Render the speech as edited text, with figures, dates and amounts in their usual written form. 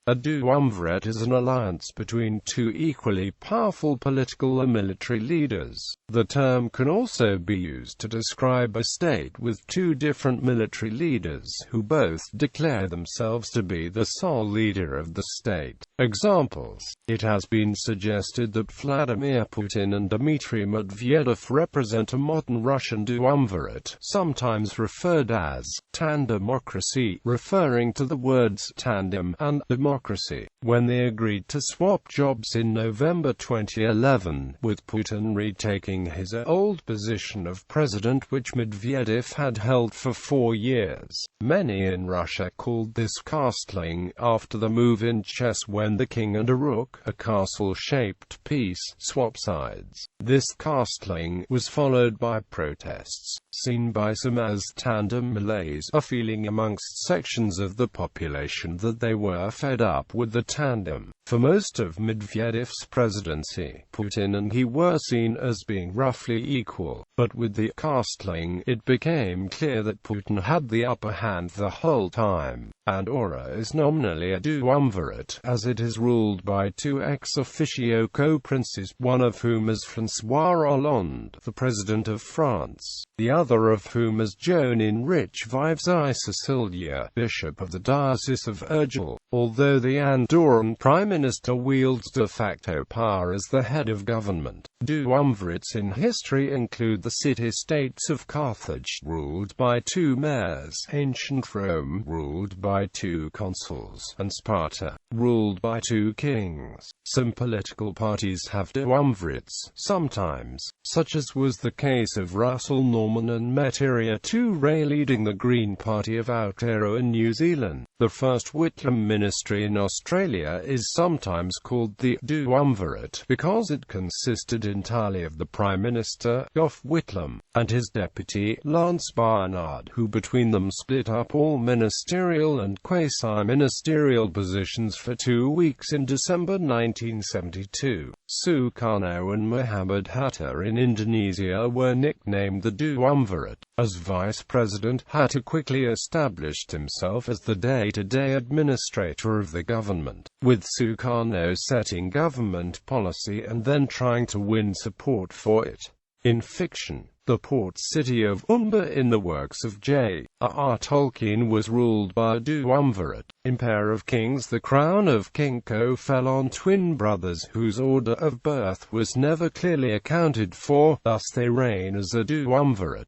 A Duumvirate is an alliance between two equally powerful political or military leaders. The term can also be used to describe a state with two different military leaders who both declare themselves to be the sole leader of the state. Examples: it has been suggested that Vladimir Putin and Dmitry Medvedev represent a modern Russian Duumvirate, sometimes referred as tandemocracy, referring to the words tandem and democracy, when they agreed to swap jobs in November 2011, with Putin retaking his old position of president which Medvedev had held for 4 years. Many in Russia called this castling after the move in chess when the king and a rook, a castle-shaped piece, swap sides. This castling was followed by protests, seen by some as tandem malaise, a feeling amongst sections of the population that they were fed up with the tandem. For most of Medvedev's presidency, Putin and he were seen as being roughly equal, but with the castling, it became clear that Putin had the upper hand the whole time. Andorra is nominally a Duumvirate, as it is ruled by two ex officio co-princes, one of whom is François Hollande, the President of France, the other of whom is Joan-Enrich Vives I Cecilia, Bishop of the Diocese of Urgell, although the Andorran Prime Minister wields de facto power as the head of government. Duumvirates in history include the city-states of Carthage, ruled by two mayors, ancient Rome, ruled by two consuls, and Sparta, ruled by two kings. Some political parties have duumvirates, sometimes, such as was the case of Russell Norman and Metiria Ture leading the Green Party of Aotearoa in New Zealand. The first Whitlam ministry in Australia is sometimes called the Duumvirate because it consisted entirely of the Prime Minister, Gough Whitlam, and his deputy, Lance Barnard, who between them split up all ministerial and quasi-ministerial positions for 2 weeks in December 1972. Sukarno and Muhammad Hatta in Indonesia were nicknamed the Duumvirate. As vice president, Hatta quickly established himself as the day-to-day administrator of the government, with Sukarno setting government policy and then trying to win support for it. In fiction, the port city of Umba in the works of J.R.R. Tolkien was ruled by a Duumvirate. In Pair of Kings, the crown of King Ko fell on twin brothers whose order of birth was never clearly accounted for, thus they reign as a Duumvirate.